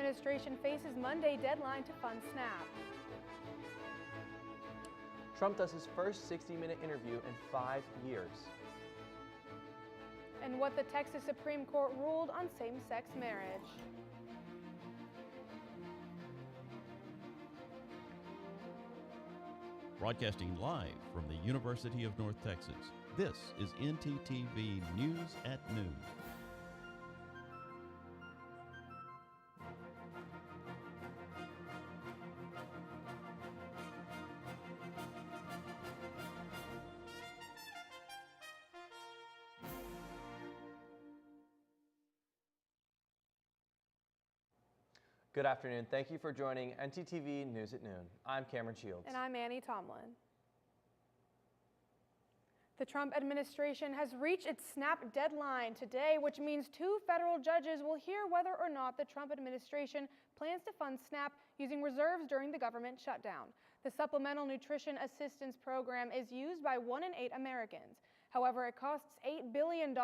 administration faces Monday deadline to fund SNAP. Trump does his first 60-minute interview in 5 years. And what the Texas Supreme Court ruled on same-sex marriage. Broadcasting live from the University of North Texas, this is NTTV News at Noon. Good afternoon. Thank you for joining NTTV News at Noon. I'm Cameron Shields. And I'm Annie Tomlin. The Trump administration has reached its SNAP deadline today, which means 2 federal judges will hear whether or not the Trump administration plans to fund SNAP using reserves during the government shutdown. The Supplemental Nutrition Assistance Program is used by 1 in 8 Americans. However, it costs $8 billion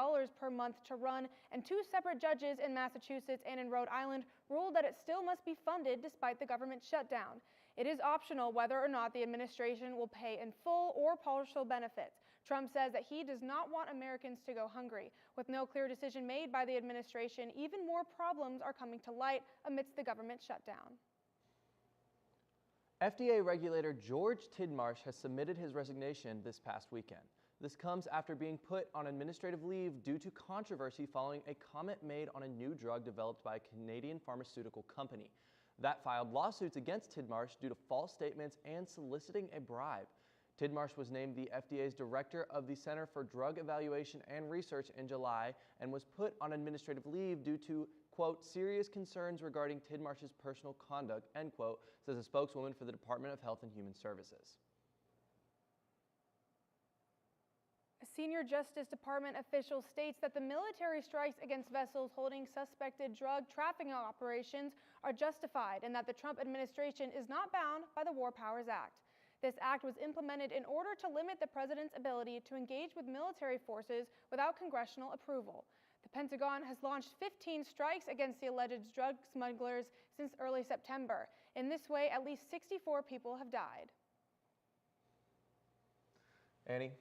per month to run, and 2 separate judges in Massachusetts and in Rhode Island ruled that it still must be funded despite the government shutdown. It is optional whether or not the administration will pay in full or partial benefits. Trump says that he does not want Americans to go hungry. With no clear decision made by the administration, even more problems are coming to light amidst the government shutdown. FDA regulator George Tidmarsh has submitted his resignation this past weekend. This comes after being put on administrative leave due to controversy following a comment made on a new drug developed by a Canadian pharmaceutical company. That filed lawsuits against Tidmarsh due to false statements and soliciting a bribe. Tidmarsh was named the FDA's director of the Center for Drug Evaluation and Research in July and was put on administrative leave due to, quote, serious concerns regarding Tidmarsh's personal conduct, end quote, says a spokeswoman for the Department of Health and Human Services. A senior Justice Department official states that the military strikes against vessels holding suspected drug trafficking operations are justified and that the Trump administration is not bound by the War Powers Act. This act was implemented in order to limit the president's ability to engage with military forces without congressional approval. The Pentagon has launched 15 strikes against the alleged drug smugglers since early September. In this way, at least 64 people have died. Annie,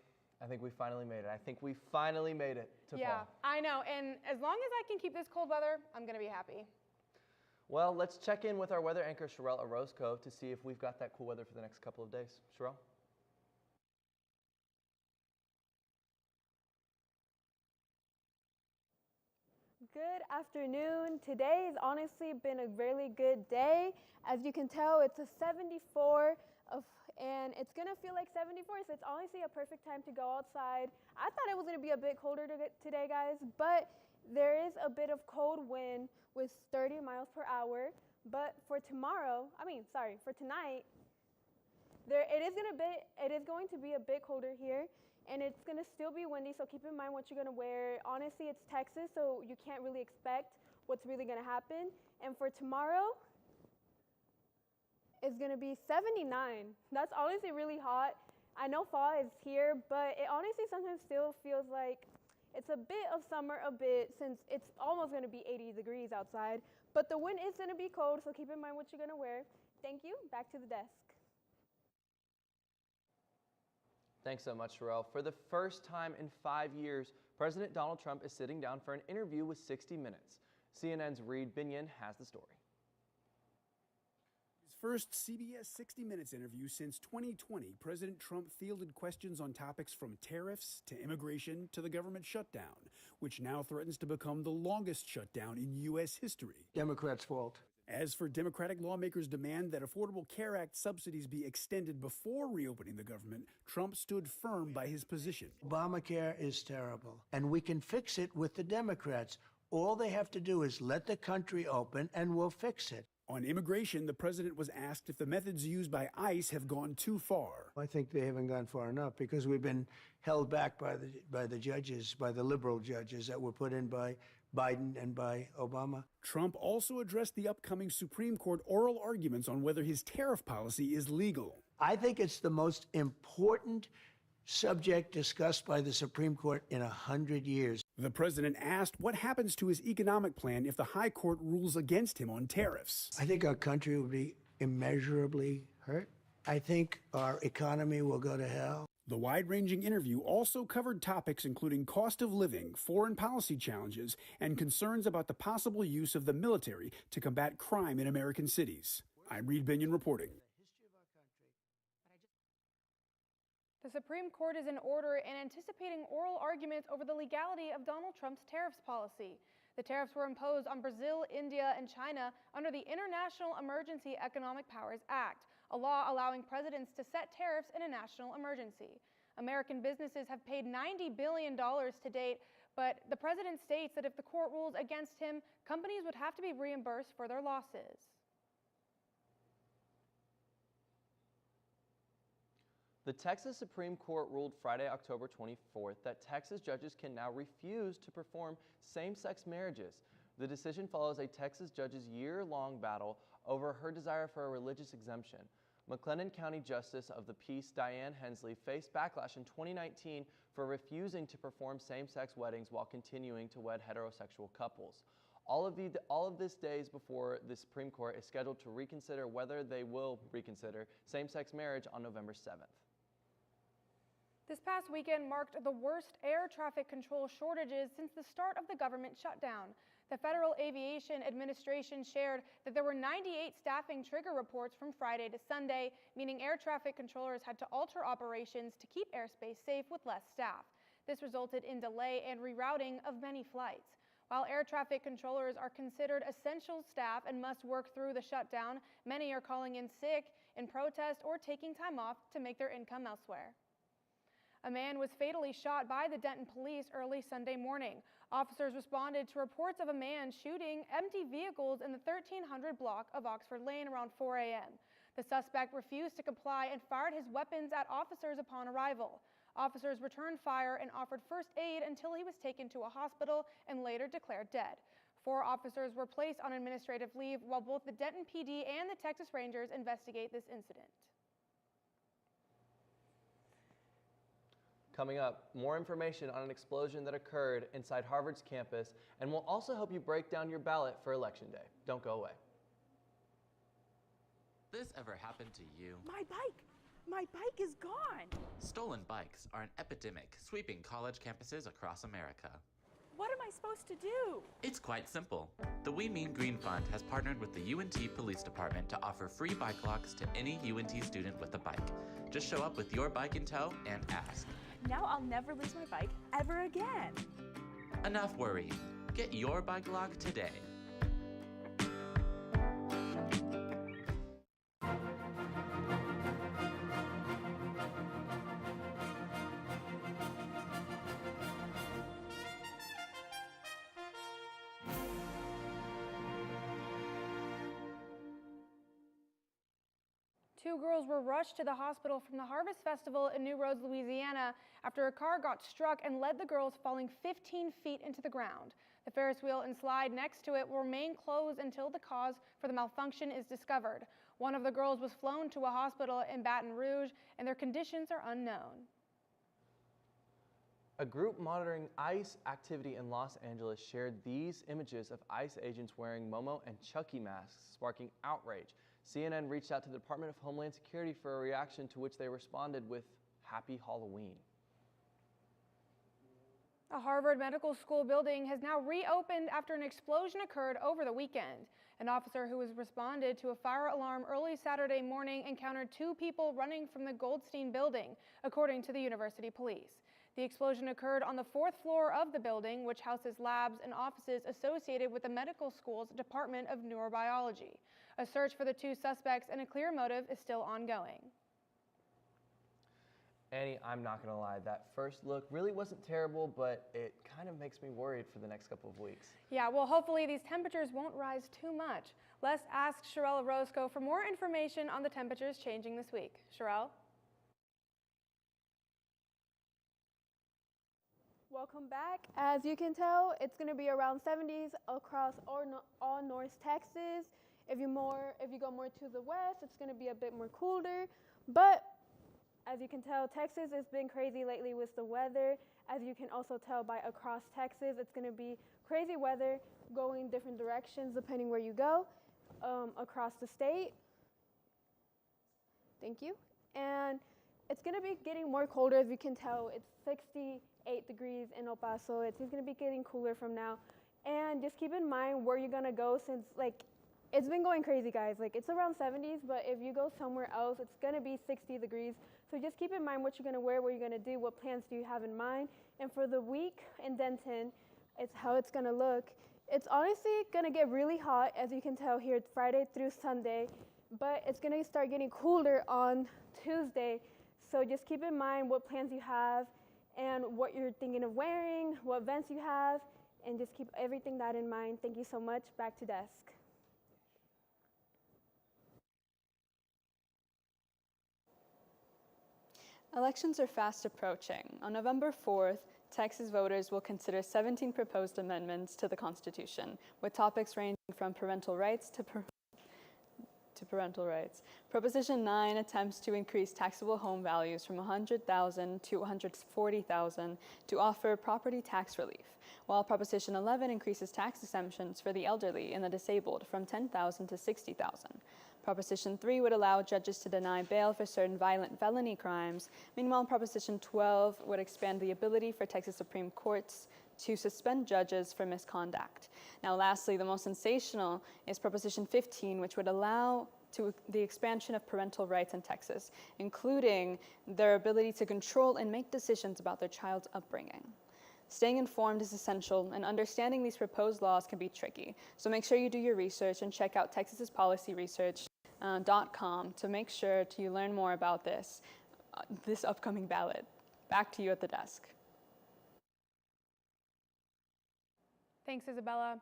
I think we finally made it. I think we finally made it to fall. Yeah, I know. And as long as I can keep this cold weather, I'm going to be happy. Well, let's check in with our weather anchor, Sherelle Orozco, to see if we've got that cool weather for the next couple of days. Sherelle? Good afternoon. Today has honestly been a really good day. As you can tell, it's a 74 and it's gonna feel like 74, so it's honestly a perfect time to go outside. I thought it was gonna be a bit colder today, guys, but there is a bit of cold wind with 30 miles per hour. But for tonight, it is going to be a bit colder here, and it's gonna still be windy, so keep in mind what you're gonna wear. Honestly, it's Texas, so you can't really expect what's really gonna happen. And for tomorrow, it's gonna be 79. That's honestly really hot. I know fall is here, but it honestly sometimes still feels like it's a bit of summer since it's almost gonna be 80 degrees outside. But the wind is gonna be cold, so keep in mind what you're gonna wear. Thank you, back to the desk. Thanks so much, Sherelle. For the first time in 5 years, President Donald Trump is sitting down for an interview with 60 Minutes. CNN's Reed Binion has the story. First CBS 60 Minutes interview since 2020, President Trump fielded questions on topics from tariffs to immigration to the government shutdown, which now threatens to become the longest shutdown in U.S. history. Democrats' fault. As for Democratic lawmakers' demand that Affordable Care Act subsidies be extended before reopening the government, Trump stood firm by his position. Obamacare is terrible, and we can fix it with the Democrats. All they have to do is let the country open, and we'll fix it. On immigration, the president was asked if the methods used by ICE have gone too far. I think they haven't gone far enough because we've been held back by the judges, by the liberal judges that were put in by Biden and by Obama. Trump also addressed the upcoming Supreme Court oral arguments on whether his tariff policy is legal. I think it's the most important subject discussed by the Supreme Court in 100 years. The president asked what happens to his economic plan if the high court rules against him on tariffs. I think our country will be immeasurably hurt. I think our economy will go to hell. The wide-ranging interview also covered topics including cost of living, foreign policy challenges, and concerns about the possible use of the military to combat crime in American cities. I'm Reed Binion reporting. The Supreme Court is in order and anticipating oral arguments over the legality of Donald Trump's tariffs policy. The tariffs were imposed on Brazil, India, and China under the International Emergency Economic Powers Act, a law allowing presidents to set tariffs in a national emergency. American businesses have paid $90 billion to date, but the president states that if the court rules against him, companies would have to be reimbursed for their losses. The Texas Supreme Court ruled Friday, October 24th, that Texas judges can now refuse to perform same-sex marriages. The decision follows a Texas judge's year-long battle over her desire for a religious exemption. McLennan County Justice of the Peace Diane Hensley faced backlash in 2019 for refusing to perform same-sex weddings while continuing to wed heterosexual couples. All of this days before the Supreme Court is scheduled to reconsider whether they will reconsider same-sex marriage on November 7th. This past weekend marked the worst air traffic control shortages since the start of the government shutdown. The Federal Aviation Administration shared that there were 98 staffing trigger reports from Friday to Sunday, meaning air traffic controllers had to alter operations to keep airspace safe with less staff. This resulted in delay and rerouting of many flights. While air traffic controllers are considered essential staff and must work through the shutdown, many are calling in sick, in protest, or taking time off to make their income elsewhere. A man was fatally shot by the Denton police early Sunday morning. Officers responded to reports of a man shooting empty vehicles in the 1300 block of Oxford Lane around 4 a.m. The suspect refused to comply and fired his weapons at officers upon arrival. Officers returned fire and offered first aid until he was taken to a hospital and later declared dead. 4 officers were placed on administrative leave while both the Denton PD and the Texas Rangers investigate this incident. Coming up, more information on an explosion that occurred inside Harvard's campus, and we'll also help you break down your ballot for Election Day. Don't go away. This ever happened to you? My bike! My bike is gone! Stolen bikes are an epidemic sweeping college campuses across America. What am I supposed to do? It's quite simple. The We Mean Green Fund has partnered with the UNT Police Department to offer free bike locks to any UNT student with a bike. Just show up with your bike in tow and ask. Now I'll never lose my bike ever again. Enough worrying. Get your bike lock today. Two girls were rushed to the hospital from the Harvest Festival in New Roads, Louisiana, after a car got struck and led the girls falling 15 feet into the ground. The Ferris wheel and slide next to it will remain closed until the cause for the malfunction is discovered. One of the girls was flown to a hospital in Baton Rouge, and their conditions are unknown. A group monitoring ICE activity in Los Angeles shared these images of ICE agents wearing Momo and Chucky masks, sparking outrage. CNN reached out to the Department of Homeland Security for a reaction, to which they responded with Happy Halloween. A Harvard Medical School building has now reopened after an explosion occurred over the weekend. An officer who was responded to a fire alarm early Saturday morning encountered 2 people running from the Goldstein building, according to the university police. The explosion occurred on the 4th floor of the building, which houses labs and offices associated with the medical school's Department of Neurobiology. A search for the 2 suspects and a clear motive is still ongoing. Annie, I'm not going to lie, that first look really wasn't terrible, but it kind of makes me worried for the next couple of weeks. Yeah, well, hopefully these temperatures won't rise too much. Let's ask Sherelle Orozco for more information on the temperatures changing this week. Sherelle? Welcome back. As you can tell, it's going to be around 70s across all North Texas. If you go more to the west, it's going to be a bit more cooler. But As you can tell, Texas has been crazy lately with the weather. As you can also tell by across Texas, it's going to be crazy weather going different directions depending where you go across the state. Thank you. And it's going to be getting more colder. As you can tell, it's 68 degrees in El Paso. It's going to be getting cooler from now. And just keep in mind where you're going to go, since it's been going crazy, guys. It's around 70s, but if you go somewhere else, it's going to be 60 degrees. So just keep in mind what you're going to wear, what you're going to do, what plans do you have in mind. And for the week in Denton, it's how it's going to look. It's honestly going to get really hot, as you can tell here. It's Friday through Sunday, but it's going to start getting cooler on Tuesday. So just keep in mind what plans you have and what you're thinking of wearing, what events you have, and just keep everything that in mind. Thank you so much. Back to desk. Elections are fast approaching. On November 4th, Texas voters will consider 17 proposed amendments to the Constitution, with topics ranging from parental rights to parental rights. Proposition 9 attempts to increase taxable home values from $100,000 to $140,000 to offer property tax relief, while Proposition 11 increases tax exemptions for the elderly and the disabled from $10,000 to $60,000. Proposition 3 would allow judges to deny bail for certain violent felony crimes. Meanwhile, Proposition 12 would expand the ability for Texas Supreme Courts to suspend judges for misconduct. Now, lastly, the most sensational is Proposition 15, which would allow the expansion of parental rights in Texas, including their ability to control and make decisions about their child's upbringing. Staying informed is essential, and understanding these proposed laws can be tricky. So make sure you do your research and check out texaspolicyresearch.com to make sure you learn more about this upcoming ballot. Back to you at the desk. Thanks, Isabella.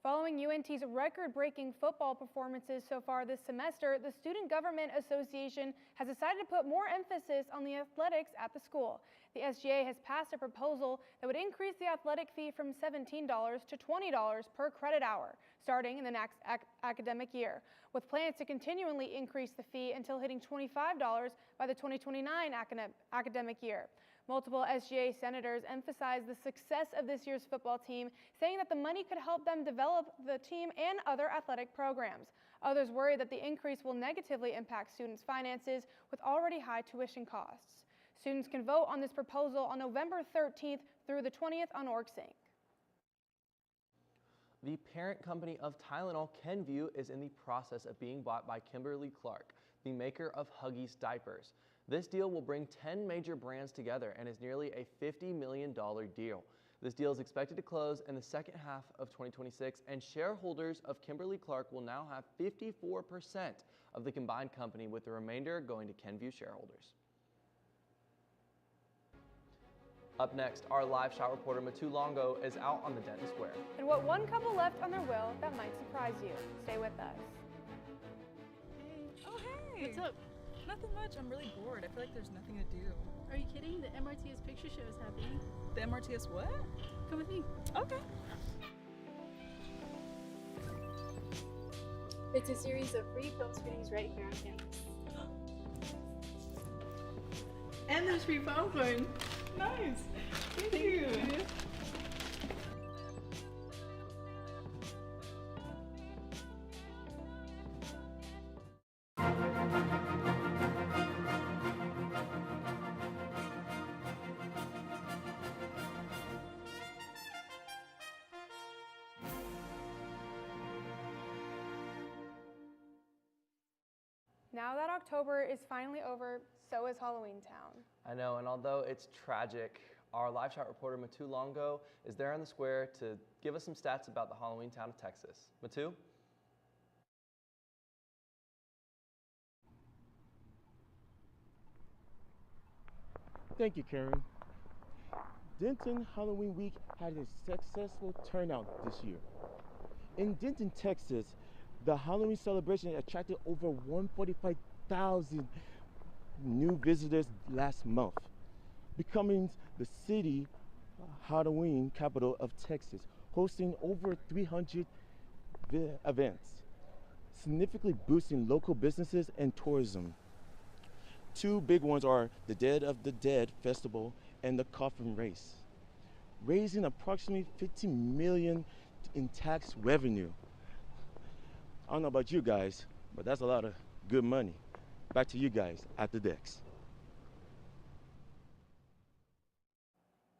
Following UNT's record-breaking football performances so far this semester, the Student Government Association has decided to put more emphasis on the athletics at the school. The SGA has passed a proposal that would increase the athletic fee from $17 to $20 per credit hour, starting in the next academic year, with plans to continually increase the fee until hitting $25 by the 2029 academic year. Multiple SGA senators emphasized the success of this year's football team, saying that the money could help them develop the team and other athletic programs. Others worry that the increase will negatively impact students' finances with already high tuition costs. Students can vote on this proposal on November 13th through the 20th on OrgSync. The parent company of Tylenol, Kenvue, is in the process of being bought by Kimberly-Clark, the maker of Huggies diapers. This deal will bring 10 major brands together and is nearly a $50 million deal. This deal is expected to close in the second half of 2026, and shareholders of Kimberly-Clark will now have 54% of the combined company, with the remainder going to Kenvue shareholders. Up next, our live shot reporter Matu Longo is out on the Denton Square. And what one couple left on their will that might surprise you. Stay with us. Hey. Oh, hey. What's up? Nothing much. I'm really bored. I feel like there's nothing to do. Are you kidding? The MRTS picture show is happening. The MRTS what? Come with me. Okay. It's a series of free film screenings right here on campus. And there's free popcorn. Nice. Thank you. Now that October is finally over, so is Halloween Town. I know, and although it's tragic, our live shot reporter Matu Longo is there on the square to give us some stats about the Halloween Town of Texas. Matu? Thank you, Karen. Denton Halloween Week had a successful turnout this year. In Denton, Texas, the Halloween celebration attracted over 145,000 new visitors last month, becoming the city Halloween capital of Texas, hosting over 300 events, significantly boosting local businesses and tourism. Two big ones are the Dead of the Dead Festival and the Coffin Race, raising approximately $50 million in tax revenue. I don't know about you guys, but that's a lot of good money. Back to you guys at the decks.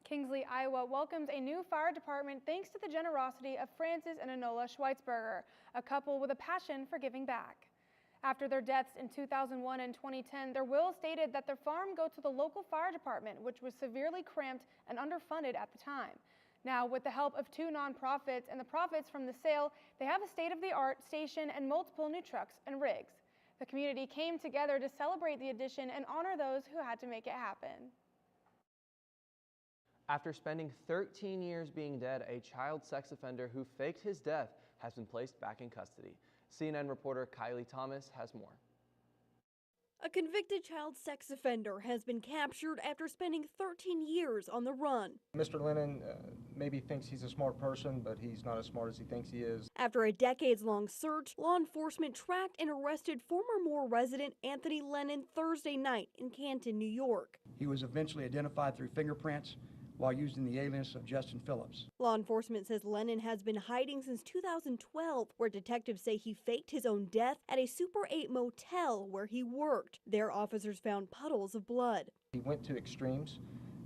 Kingsley, Iowa welcomes a new fire department thanks to the generosity of Francis and Enola Schweizberger, a couple with a passion for giving back. After their deaths in 2001 and 2010, their will stated that their farm go to the local fire department, which was severely cramped and underfunded at the time. Now, with the help of two nonprofits and the profits from the sale, they have a state-of-the-art station and multiple new trucks and rigs. The community came together to celebrate the addition and honor those who had to make it happen. After spending 13 years being dead, a child sex offender who faked his death has been placed back in custody. CNN reporter Kylie Thomas has more. A convicted child sex offender has been captured after spending 13 years on the run. Mr. Lennon maybe thinks he's a smart person, but he's not as smart as he thinks he is. After a decades-long search, law enforcement tracked and arrested former Moore resident Anthony Lennon Thursday night in Canton, New York. He was eventually identified through fingerprints while using the alias of Justin Phillips. Law enforcement says Lennon has been hiding since 2012, where detectives say he faked his own death at a Super 8 motel where he worked. There, officers found puddles of blood. He went to extremes,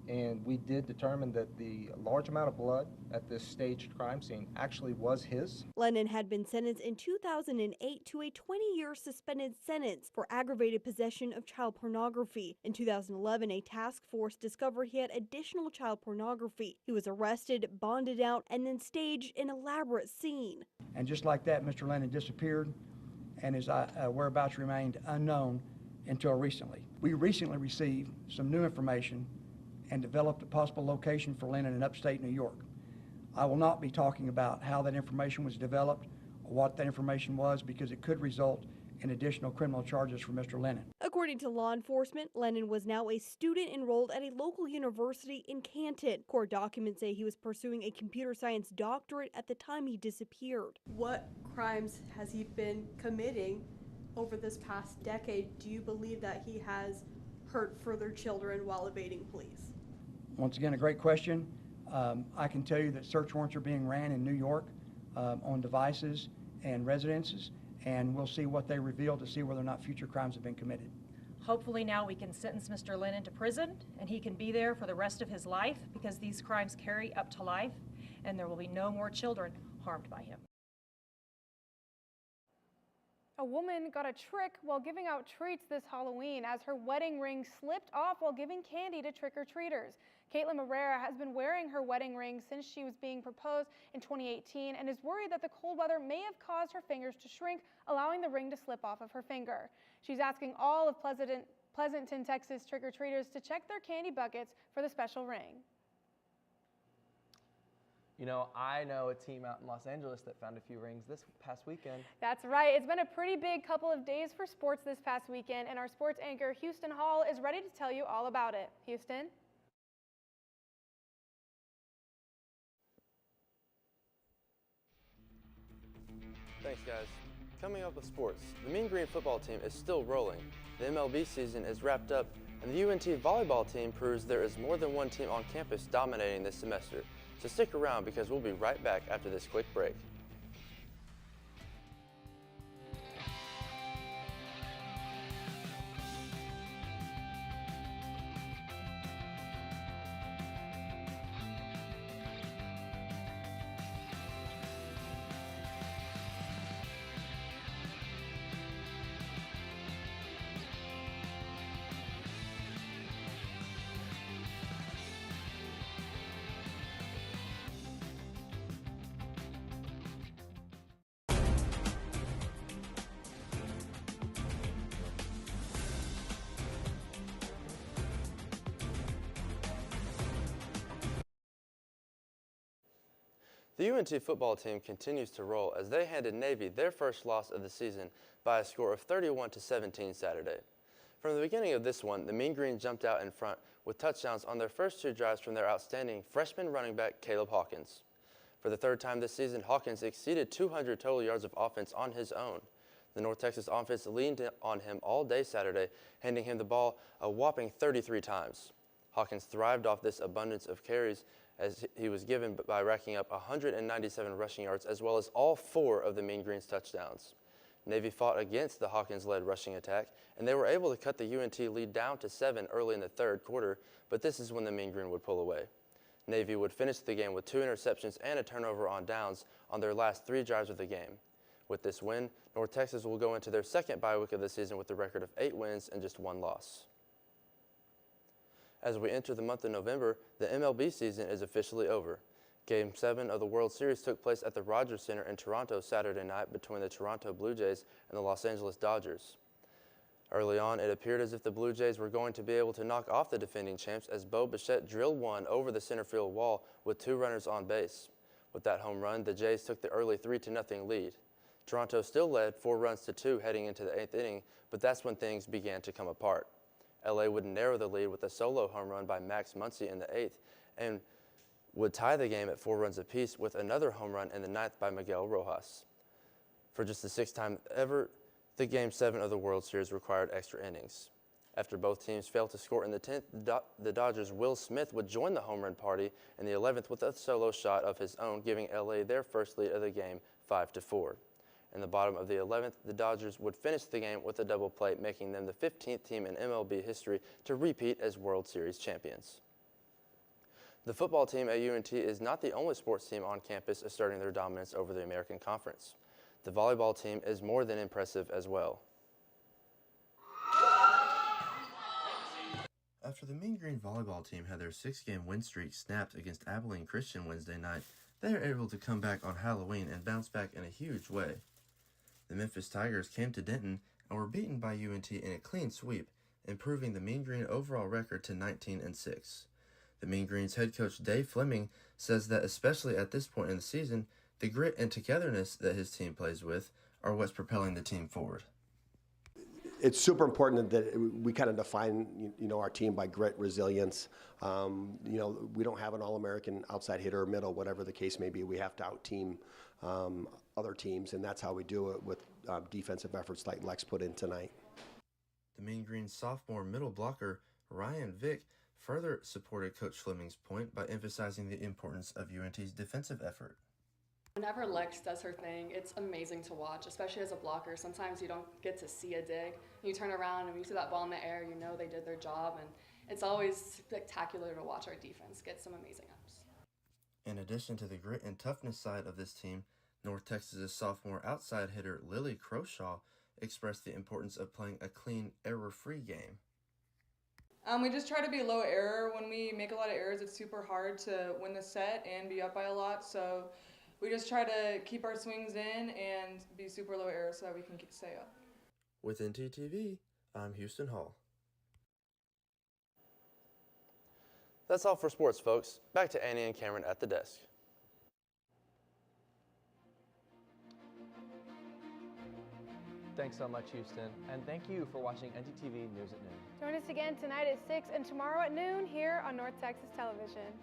and we did determine that the large amount of blood at this staged crime scene actually was his. Lennon had been sentenced in 2008 to a 20-year suspended sentence for aggravated possession of child pornography. In 2011, a task force discovered he had additional child pornography. He was arrested, bonded out, and then staged an elaborate scene. And just like that, Mr. Lennon disappeared, and his whereabouts remained unknown until recently. We recently received some new information and developed a possible location for Lennon in upstate New York. I will not be talking about how that information was developed or what that information was, because it could result in additional criminal charges for Mr. Lennon. According to law enforcement, Lennon was now a student enrolled at a local university in Canton. Court documents say he was pursuing a computer science doctorate at the time he disappeared. What crimes has he been committing over this past decade? Do you believe that he has hurt further children while evading police? Once again, a great question. I can tell you that search warrants are being ran in New York on devices and residences, and we'll see what they reveal to see whether or not future crimes have been committed. Hopefully now we can sentence Mr. Lennon to prison, and he can be there for the rest of his life, because these crimes carry up to life, and there will be no more children harmed by him. A woman got a trick while giving out treats this Halloween as her wedding ring slipped off while giving candy to trick-or-treaters. Caitlin Marrera has been wearing her wedding ring since she was being proposed in 2018 and is worried that the cold weather may have caused her fingers to shrink, allowing the ring to slip off of her finger. She's asking all of Pleasanton, Texas trick-or-treaters to check their candy buckets for the special ring. You know, I know a team out in Los Angeles that found a few rings this past weekend. That's right. It's been a pretty big couple of days for sports this past weekend, and our sports anchor, Houston Hall, is ready to tell you all about it. Houston? Thanks, guys. Coming up with sports, the Mean Green football team is still rolling. The MLB season is wrapped up, and the UNT volleyball team proves there is more than one team on campus dominating this semester. So stick around, because we'll be right back after this quick break. The UNT football team continues to roll as they handed Navy their first loss of the season by a score of 31-17 Saturday. From the beginning of this one, the Mean Green jumped out in front with touchdowns on their first two drives from their outstanding freshman running back Caleb Hawkins. For the third time this season, Hawkins exceeded 200 total yards of offense on his own. The North Texas offense leaned on him all day Saturday, handing him the ball a whopping 33 times. Hawkins thrived off this abundance of carries as he was given by racking up 197 rushing yards as well as all 4 of the Mean Green's touchdowns. Navy fought against the Hawkins-led rushing attack, and they were able to cut the UNT lead down to 7 early in the third quarter, but this is when the Mean Green would pull away. Navy would finish the game with 2 interceptions and a turnover on downs on their last 3 drives of the game. With this win, North Texas will go into their second bye week of the season with a record of 8 wins and just 1 loss. As we enter the month of November, the MLB season is officially over. Game 7 of the World Series took place at the Rogers Center in Toronto Saturday night between the Toronto Blue Jays and the Los Angeles Dodgers. Early on, it appeared as if the Blue Jays were going to be able to knock off the defending champs as Bo Bichette drilled one over the center field wall with 2 runners on base. With that home run, the Jays took the early 3-0 lead. Toronto still led 4 runs to 2 heading into the 8th inning, but that's when things began to come apart. LA would narrow the lead with a solo home run by Max Muncy in the 8th and would tie the game at 4 runs apiece with another home run in the 9th by Miguel Rojas. For just the 6th time ever, the Game 7 of the World Series required extra innings. After both teams failed to score in the 10th, the Dodgers' Will Smith would join the home run party in the 11th with a solo shot of his own, giving LA their first lead of the game 5-4. In the bottom of the 11th, the Dodgers would finish the game with a double play, making them the 15th team in MLB history to repeat as World Series champions. The football team at UNT is not the only sports team on campus asserting their dominance over the American Conference. The volleyball team is more than impressive as well. After the Mean Green volleyball team had their 6-game win streak snapped against Abilene Christian Wednesday night, they are able to come back on Halloween and bounce back in a huge way. The Memphis Tigers came to Denton and were beaten by UNT in a clean sweep, improving the Mean Green overall record to 19-6. The Mean Green's head coach Dave Fleming says that especially at this point in the season, the grit and togetherness that his team plays with are what's propelling the team forward. It's super important that we kind of define, our team by grit, resilience. We don't have an All-American outside hitter or middle, whatever the case may be. We have to out-team other teams, and that's how we do it with defensive efforts like Lex put in tonight. The Mean Green's sophomore middle blocker, Ryan Vick, further supported Coach Fleming's point by emphasizing the importance of UNT's defensive effort. Whenever Lex does her thing, it's amazing to watch, especially as a blocker. Sometimes you don't get to see a dig. You turn around and when you see that ball in the air, you know they did their job, and it's always spectacular to watch our defense get some amazing ups. In addition to the grit and toughness side of this team, North Texas's sophomore outside hitter Lily Croshaw expressed the importance of playing a clean, error-free game. We just try to be low error. When we make a lot of errors, it's super hard to win the set and be up by a lot. So we just try to keep our swings in and be super low error so that we can stay up. With NTTV, I'm Houston Hall. That's all for sports, folks. Back to Annie and Cameron at the desk. Thanks so much, Houston, and thank you for watching NTTV News at Noon. Join us again tonight at 6 and tomorrow at noon here on North Texas Television.